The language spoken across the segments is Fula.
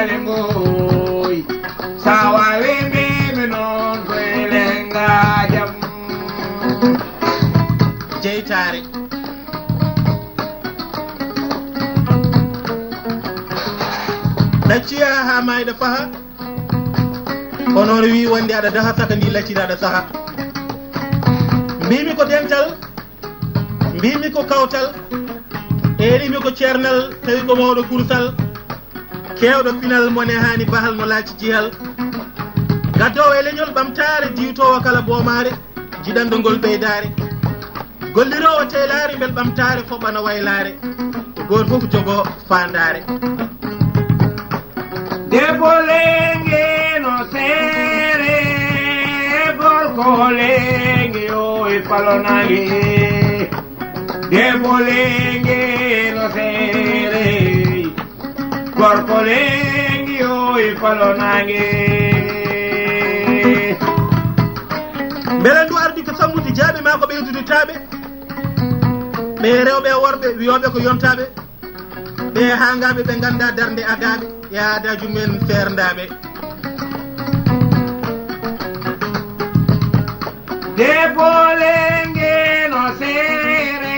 jale ngoy sawa wembe menon ko lenga jam jeytare lacciya ha mayda faha onon wi wonde aɗa daha saka ndi lacciraɗa saha mbimi ko dental mbimi ko kawtal erimi ko ceernal tawi ko mawɗo kursal kewɗo pinal mone hani bahal no laaci jihal gaddowo e leñol ɓamtare diwtowo kala bomare jiɗanɗo ngol ɓeydare gollirowo teylare bel ɓamtare foɓɓana waylare goto fof jogo fandare debbo lenge no seere gorko lenge o e palonage debbo lenge no seere gorko lenge o e palonage beele ndu ardi ko sammude jaaɓe ma ko ɓeydude taaɓe ɓe rewɓe worɓe wiyoɓe ko yontaɓe ɓe hangaɓe ɓe ganda darde agaɓe e aadaji men ferdaɓe debbo lenge no seere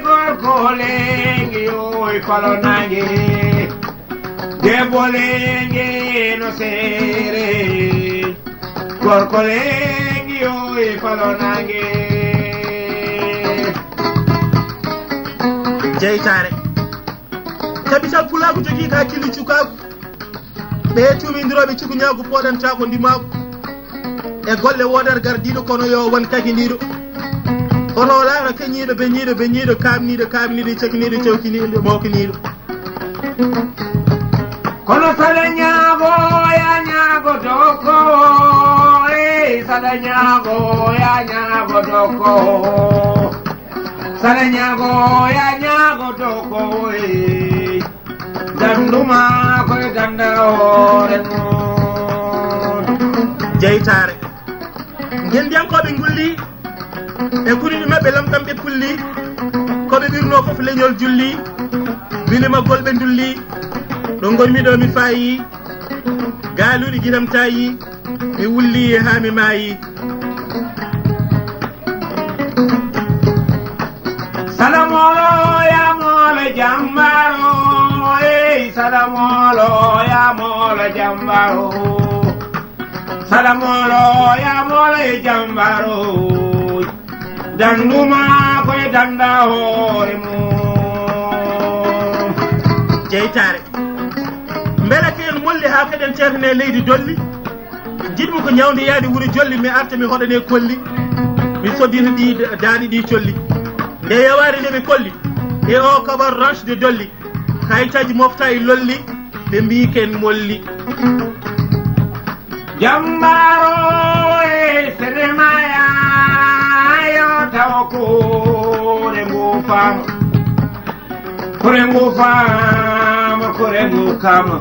gorko lenge o e palonage debbo lenge no seere gorko lenge o e palonage jeytare sabi sag pulaku jogui ka hakkille cukagu ɓe tumidiroɓe cukuñagu poɗanta ko ndimagu e golle wodata gardiɗo kono yo won kakidiɗo kono laara keñiɗo beñiɗo kamniɗo cakiniɗo cewkiniɗo mawkiniɗo kono saɗa ñaago ya ñaago doko saɗa ñaago ya ñaago doko saɗa ñaago ya ñaago doko danduma koye danda hoore mon jeytare gendiyankoɓe gulli e kuriɗi mabɓe lamɗam ɓe pulli koɓe ɓirno foof leñol julli bilima golɓe dulli ɗo gonmiɗo mi fayi galuɗi guitam tayi mi wulli e ha mi mayi salamolo ya molo jambaro salamolo ya molo jambaro salamolo ya molo jambaro danduma koye danda hoore mum jeytare beele ko en molli ha kaɗen ceertane leydi dolli jiɗmi ko ñawde yaade wuuri jolli mi arta mi hoɗane kolli mi soddita ɗi daani ɗi colli nde yeware nde ɓe kolli e o kabar ranche de dolli kayitaji mofta e lolli ɓe mbi ken molli jambaro e senemaya yo taw kore ngufama kore ngufama kore ngukama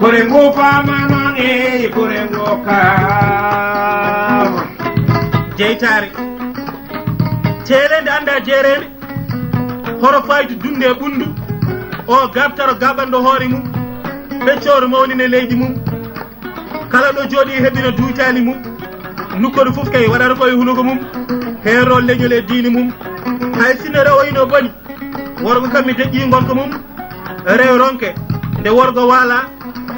kore ngufama non e kore ngukama jeytare ceelede anda jeerede horo fayde dunde e ɓundu o gabtaro gaɓanɗo hoore mum ɓeccoro mawnine leydi mum kala ɗo jooɗi heɓino duytani mum nukkoɗo fof kay waɗata koye hunuko mum heero leñol e diini mum hay sino rewoyno boni worgo kam mi deƴƴi gonka mum rew ronke nde worgo waala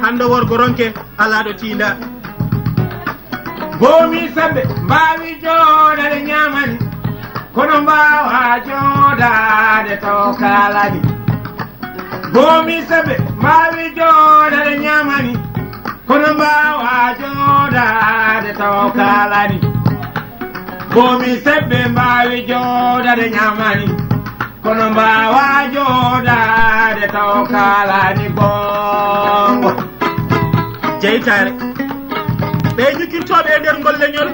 hande worgo ronke ala ɗo tinda bomi sabbe mbawi jooɗade ñamani kono mbawa jooɗade taw kalani bomi sabbe mbawi jooɗade ñamani kono mbawa jooɗade taw kalani bomi sabbe mbawi jooɗade ñamani kono mbawa jooɗade taw kalani gongo jeytare ɓe jikkirtoɓe e nder ngol leñol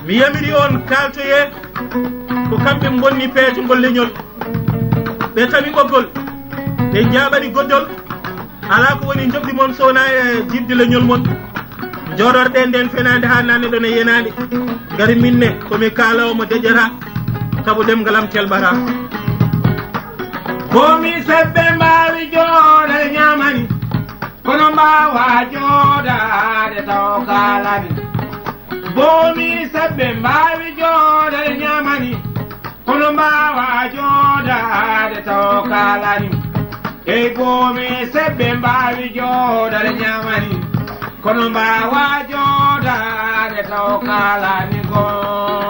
mi yamiri on kaltoye ko kamɓe bonni peejo ngol leñol ɓe tawi ɓoggol ɓe jaɓani goddol ala ko woni jogdi moon sowna e jibde leñol moon jooɗorɗe nden fenade ha nanne ɗon e yenade gari minne komi kalawo mo deƴata saabu ɗemgalam telɓata bomi sebbe mbawi joɗade ñamani kono mbawa joɗade taw kalani bomi sebbe mbawi joɗade ñamani kono mbawa joɗade taw kalani ey bomi sebbe mbawi joɗade ñamani kono mbawa joɗade taw kalani gon